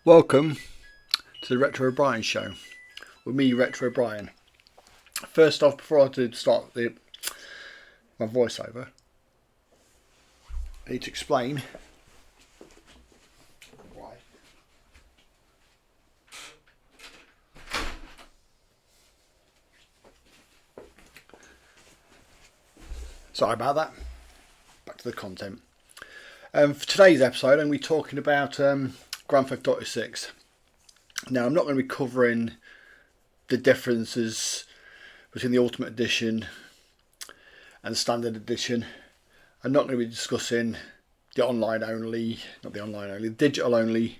Welcome to the Retro O'Brien Show with me, Retro O'Brien. First off, before I do start my voiceover, I need to explain why. Sorry about that. Back to the content. For today's episode, I'm going to be talking about Grand Theft Auto 6. Now, I'm not going to be covering the differences between the Ultimate Edition and the Standard Edition. I'm not going to be discussing the digital only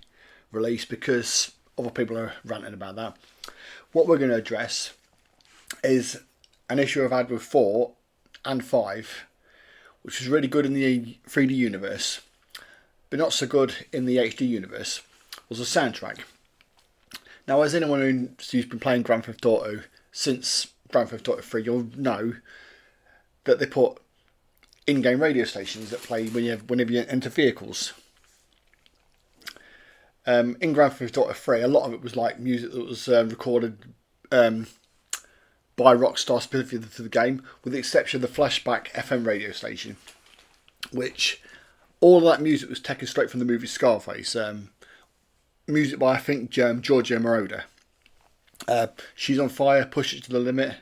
release, because other people are ranting about that. What we're going to address is an issue I've had with 4 and 5, which was really good in the 3D universe, but not so good in the HD universe, was the soundtrack. Now, as anyone who's been playing Grand Theft Auto since Grand Theft Auto 3, you'll know that they put in-game radio stations that play whenever you enter vehicles. In Grand Theft Auto 3, a lot of it was like music that was recorded by Rockstar specifically for the game, with the exception of the Flashback FM radio station, which all of that music was taken straight from the movie Scarface. Music by, I think, Giorgio Moroder. She's on Fire, Push It to the Limit.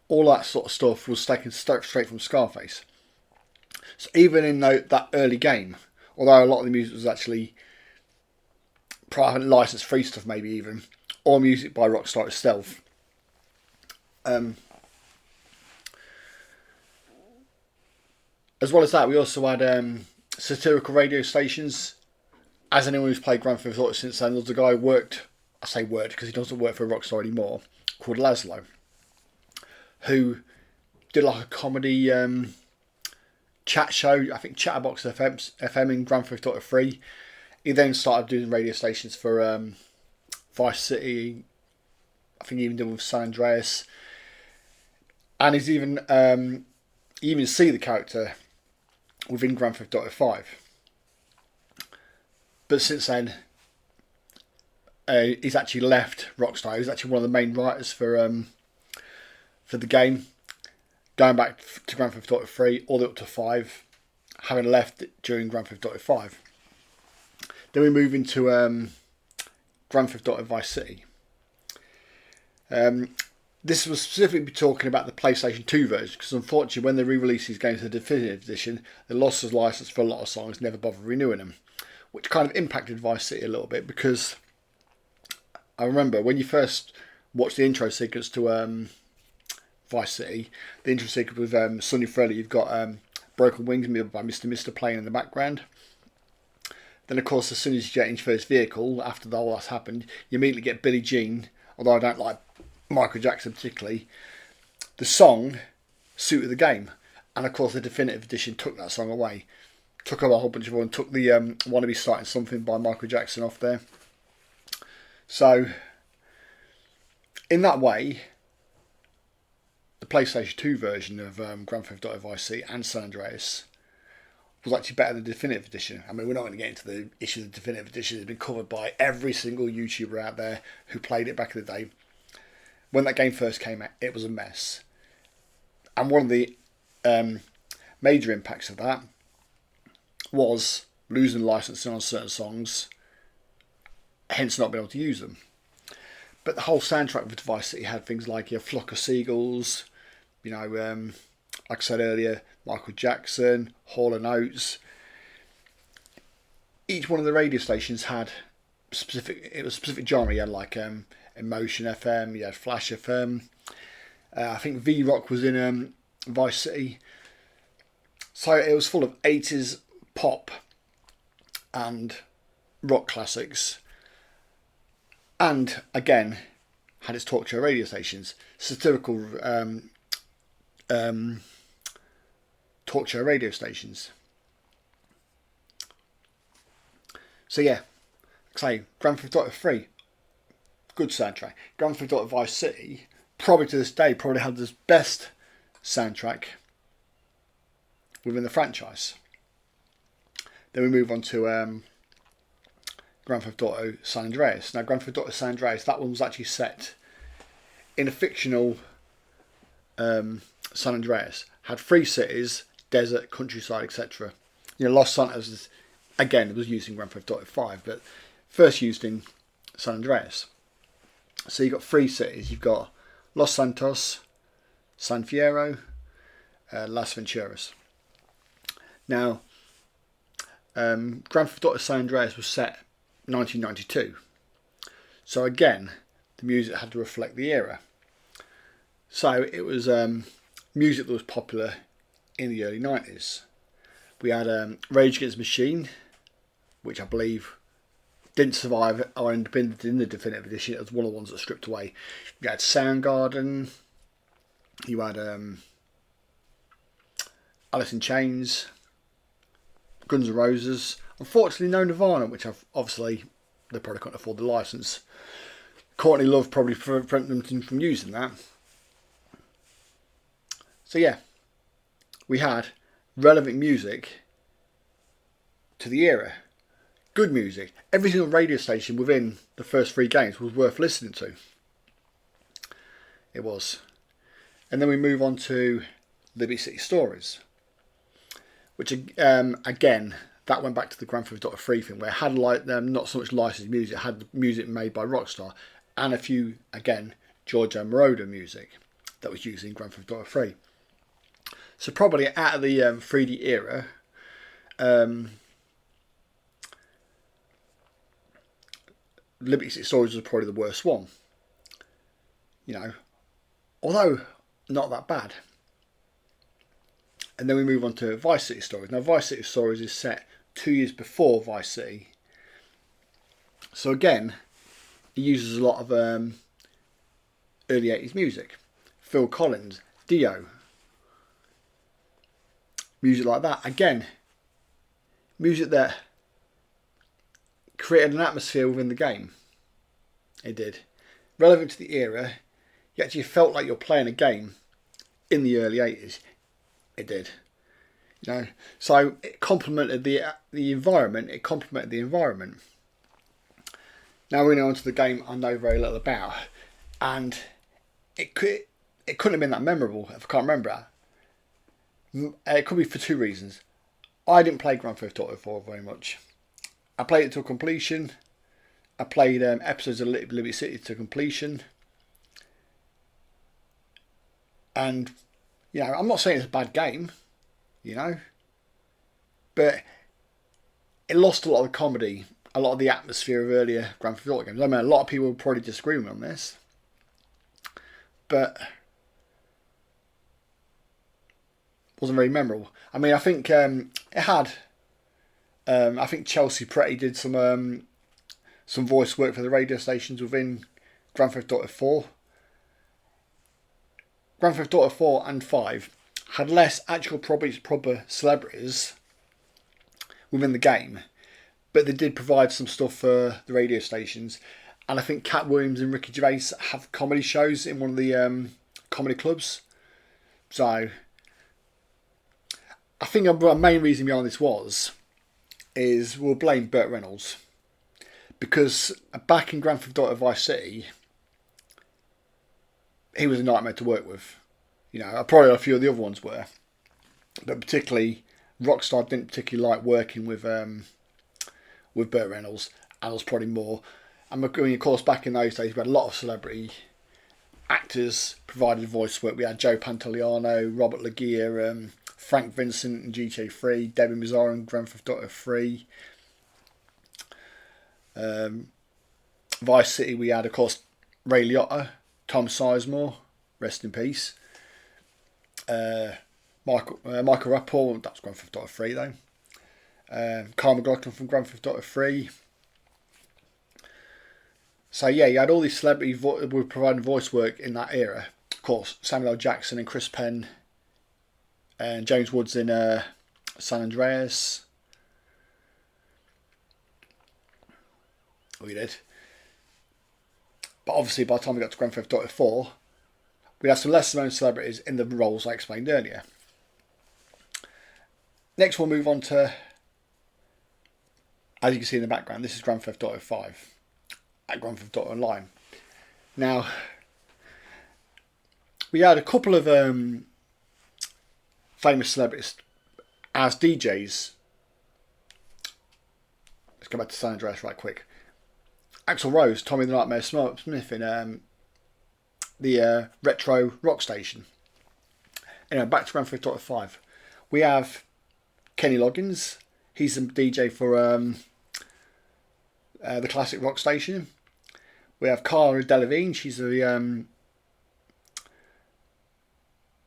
All that sort of stuff was taken straight from Scarface. So even in that early game, although a lot of the music was actually private license free stuff, maybe even, or music by Rockstar itself. As well as that, we also had satirical radio stations. As anyone who's played Grand Theft Auto since then, there's a guy who I say worked because he doesn't work for Rockstar anymore, called Laszlo, who did like a comedy chat show, I think Chatterbox FM in Grand Theft Auto 3. He then started doing radio stations for Vice City, I think he even did with San Andreas. And he's even you even see the character within Grand Theft Auto 5. But since then, he's actually left Rockstar. He's actually one of the main writers for the game, going back to Grand Theft Auto 3 all the way up to 5, having left it during Grand Theft Auto 5. Then we move into Grand Theft Auto Vice City. This was specifically talking about the PlayStation 2 version, because unfortunately when they re-released these games to the Definitive Edition, they lost the license for a lot of songs, never bothered renewing them, which kind of impacted Vice City a little bit, because I remember when you first watched the intro sequence to Vice City, the intro sequence with Sonny Freddie, you've got Broken Wings by Mr. Mister playing in the background. Then of course, as soon as you get into your first vehicle, after all that's happened, you immediately get Billie Jean, although I don't like Michael Jackson particularly. The song suited the game, and of course the Definitive Edition took that song away, took a whole bunch of and took the Wanna Be Starting Something by Michael Jackson off there. So in that way, the PlayStation 2 version of Grand Theft Auto Vice City and San Andreas was actually better than the Definitive Edition. I mean, we're not going to get into the issue of the Definitive Edition. It's been covered by every single YouTuber out there who played it back in the day. When that game first came out, it was a mess. And one of the major impacts of that was losing licensing on certain songs, hence not being able to use them. But the whole soundtrack of Vice City had things like A Flock of Seagulls, like I said earlier, Michael Jackson, Hall & Oates. Each one of the radio stations had specific genre. You had like Emotion FM, you had Flash FM. I think V-Rock was in Vice City. So it was full of 80s pop and rock classics. And again, had its talk show radio stations, satirical talk show radio stations. So yeah, say Grand Theft Auto 3, good soundtrack. Grand Theft Auto Vice City, probably to this day, probably had the best soundtrack within the franchise. Then we move on to Grand Theft Auto San Andreas. Now, Grand Theft Auto San Andreas, that one was actually set in a fictional San Andreas. Had 3 cities, desert, countryside, etc. Los Santos, again, was used in Grand Theft Auto 5, but first used in San Andreas. So you've got 3 cities. You've got Los Santos, San Fierro, Las Venturas. Now, Grand Theft Auto San Andreas was set 1992. So again, the music had to reflect the era. So it was music that was popular in the early 90s. We had Rage Against the Machine, which I believe didn't survive or end up in the definitive edition. It was one of the ones that stripped away. You had Soundgarden. You had Alice in Chains, Guns N' Roses. Unfortunately, no Nirvana, which obviously they probably couldn't afford the license. Courtney Love probably prevented them from using that. So yeah, we had relevant music to the era. Good music. Every single radio station within the first 3 games was worth listening to. It was. And then we move on to Liberty City Stories, which again, that went back to the Grand Theft Auto 3 thing, where it had not so much licensed music, it had music made by Rockstar, and a few, again, Giorgio Moroder music that was used in Grand Theft Auto 3. So probably out of the 3D era, Liberty City Stories was probably the worst one. Although not that bad. And then we move on to Vice City Stories. Now, Vice City Stories is set 2 years before Vice City. So again, it uses a lot of early 80s music. Phil Collins, Dio. Music like that. Again, music that created an atmosphere within the game. It did. Relevant to the era. You actually felt like you're playing a game in the early 80s. It did. So it complemented the environment. It complemented the environment. Now we're going on to the game I know very little about, and it couldn't have been that memorable if I can't remember it. It could be for 2 reasons. I didn't play Grand Theft Auto 4 very much. I played it to completion. I played episodes of Liberty City to completion. And, I'm not saying it's a bad game, but it lost a lot of the comedy, a lot of the atmosphere of earlier Grand Theft Auto games. I mean, a lot of people will probably disagree with me on this, but wasn't very memorable. I mean, I think it had. I think Chelsea Peretti did some voice work for the radio stations within Grand Theft Auto 4. Grand Theft Auto 4 and 5 had less actual proper celebrities within the game, but they did provide some stuff for the radio stations. And I think Cat Williams and Ricky Gervais have comedy shows in one of the comedy clubs. So I think the main reason behind this is we'll blame Burt Reynolds, because back in Grand Theft Auto Vice City, he was a nightmare to work with. Probably a few of the other ones were, but particularly Rockstar didn't particularly like working with Burt Reynolds, and was probably more. And of course, back in those days, we had a lot of celebrity actors provided voice work. We had Joe Pantoliano, Robert Loggia, Frank Vincent in GTA 3, Debbie Mazar in Grand Theft Auto 3. Vice City, we had, of course, Ray Liotta, Tom Sizemore, rest in peace. Michael Rappaport, that's Grand Theft Auto 3 though. Kyle MacLachlan from Grand Theft Auto 3. So yeah, you had all these celebrities were providing voice work in that era. Of course, Samuel L. Jackson and Chris Penn and James Woods in San Andreas. We did. But obviously by the time we got to Grand Theft Auto 4, we had some lesser known celebrities in the roles I explained earlier. Next we'll move on to as you can see in the background, this is Grand Theft Auto 5 at Grand Theft Auto Online. Now, we had a couple of famous celebrities as DJs. Let's go back to San Andreas right quick. Axl Rose, Tommy the Nightmare Smith in the retro rock station. Anyway, back to Grand Theft Auto 5. We have Kenny Loggins. He's the DJ for the classic rock station. We have Cara Delevingne. She's the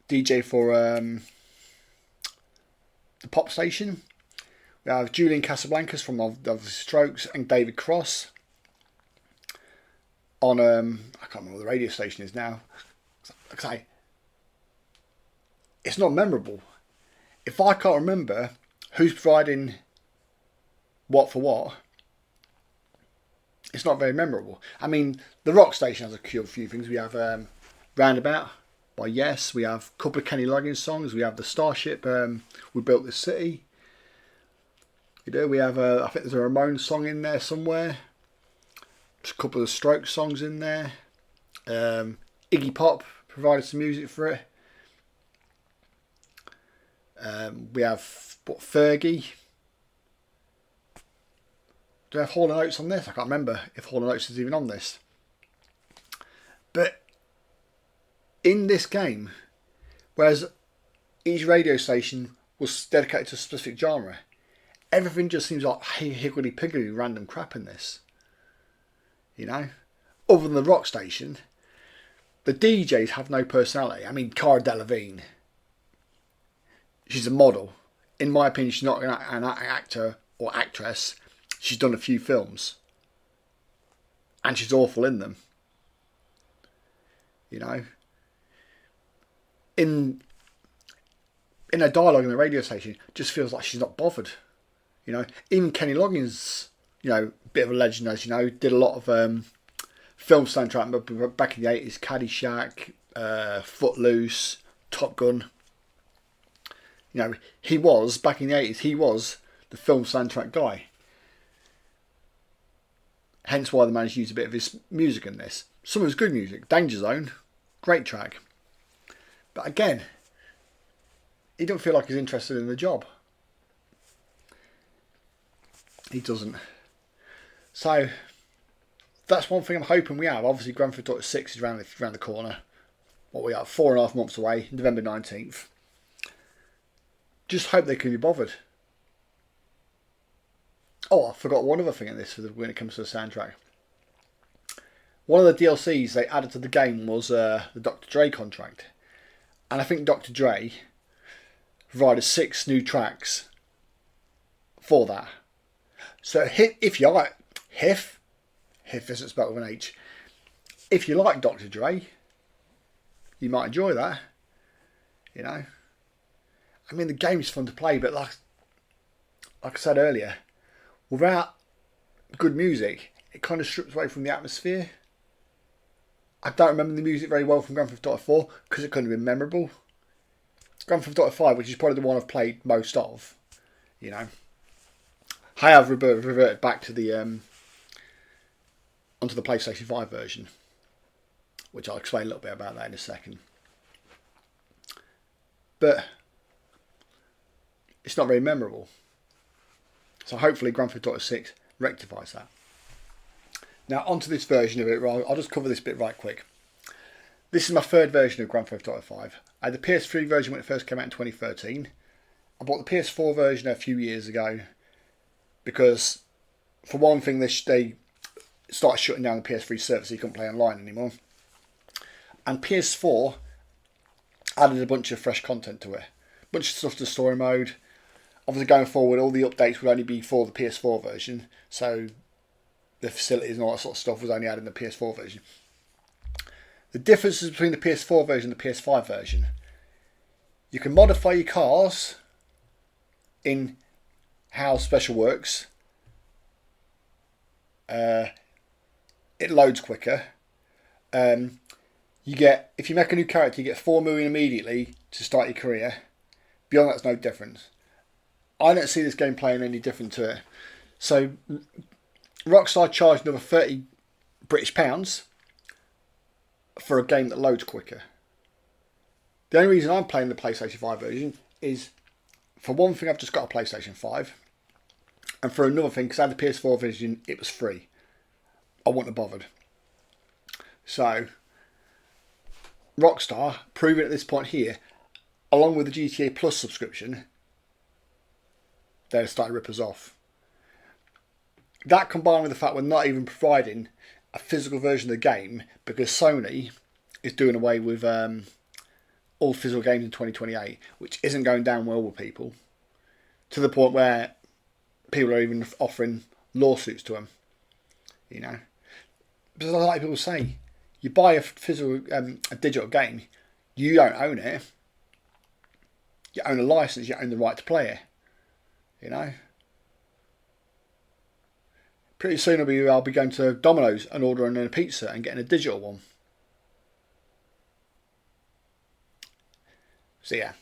DJ for the pop station. We have Julian Casablancas from the Strokes and David Cross on I can't remember what the radio station is now. Okay, it's not memorable. If I can't remember who's providing what for what, it's not very memorable. I mean, the rock station has a few things. We have Roundabout by Yes. We have a couple of Kenny Loggins songs. We have the Starship, We Built This City. We have I think there's a Ramones song in there somewhere. There's a couple of Strokes songs in there. Iggy Pop provided some music for it. We have Fergie. Do I have Hall & Oates on this? I can't remember if Hall & Oates is even on this. But in this game, whereas each radio station was dedicated to a specific genre, everything just seems like higgledy-piggledy random crap in this. You know? Other than the rock station, the DJs have no personality. I mean, Cara Delevingne, she's a model. In my opinion, she's not an actor or actress. She's done a few films. And she's awful in them. You know? In her dialogue in the radio station, just feels like she's not bothered. You know? Even Kenny Loggins, you know, bit of a legend, as you know, did a lot of film soundtrack back in the 80s. Caddyshack, Footloose, Top Gun. You know, he was, back in the 80s, he was the film soundtrack guy. Hence why they managed to use a bit of his music in this. Some of his good music. Danger Zone, great track. But again, he don't feel like he's interested in the job. He doesn't. So, that's one thing I'm hoping we have. Obviously, Grand Theft Auto 6 is around the corner. What we are, 4.5 months away, November 19th. Just hope they can be bothered. Oh, I forgot one other thing in this when it comes to the soundtrack. One of the DLCs they added to the game was the Dr. Dre contract. And I think Dr. Dre provided 6 new tracks for that. So if you like Hif isn't spelled with an H. If you like Dr. Dre, you might enjoy that. You know? I mean, the game's fun to play, but like I said earlier, without good music, it kind of strips away from the atmosphere. I don't remember the music very well from Grand Theft Auto 4 because it couldn't have been memorable. Grand Theft Auto 5, which is probably the one I've played most of, you know. I have reverted back to the onto the PlayStation 5 version, which I'll explain a little bit about that in a second. But it's not very memorable. So hopefully Grand Theft Auto 6 rectifies that. Now onto this version of it, I'll just cover this bit right quick. This is my third version of Grand Theft Auto 5. I had the PS3 version when it first came out in 2013. I bought the PS4 version a few years ago because, for one thing, they started shutting down the PS3 service so you couldn't play online anymore. And PS4 added a bunch of fresh content to it. A bunch of stuff to story mode. Obviously going forward, all the updates would only be for the PS4 version. So the facilities and all that sort of stuff was only added in the PS4 version. The differences between the PS4 version and the PS5 version. You can modify your cars in how Special works. It loads quicker. You get, if you make a new character, you get 4 million immediately to start your career. Beyond that's no difference. I don't see this game playing any different to So Rockstar charged another £30 for a game that loads quicker. The only reason I'm playing the PlayStation 5 version is, for one thing, I've just got a PlayStation 5. And for another thing, because I had the PS4 version, it was free. I wouldn't have bothered. So, Rockstar, proving at this point here, along with the GTA Plus subscription, they're starting to rip us off. That combined with the fact we're not even providing a physical version of the game, because Sony is doing away with all physical games in 2028, which isn't going down well with people, to the point where people are even offering lawsuits to them. You know, because like people say, you buy a physical, a digital game, you don't own it. You own a license. You own the right to play it. You know. Pretty soon I'll be going to Domino's and ordering a pizza and getting a digital one. So yeah,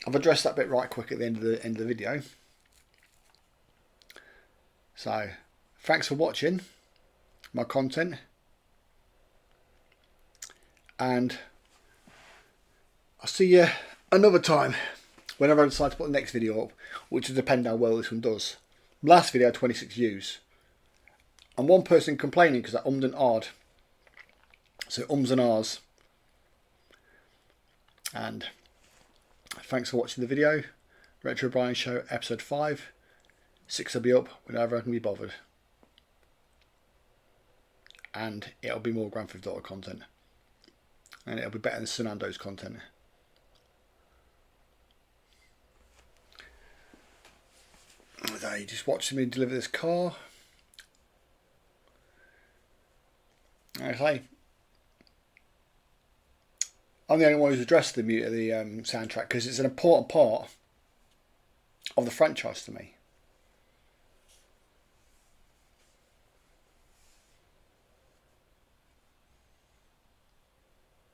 I've addressed that bit right quick at the end of the video. So thanks for watching my content, and I'll see you another time whenever I decide to put the next video up, which will depend how well this one does. Last video had 26 views, and one person complaining because I ummed and ahed. So ums and ahs. And thanks for watching the video. Retro Brian Show episode 5. 6 will be up whenever I can be bothered. And it'll be more Grand Theft Auto content. And it'll be better than San Andreas content. There, you just watching me deliver this car. Okay. I'm the only one who's addressed the soundtrack, because it's an important part of the franchise to me.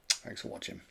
Thanks for watching.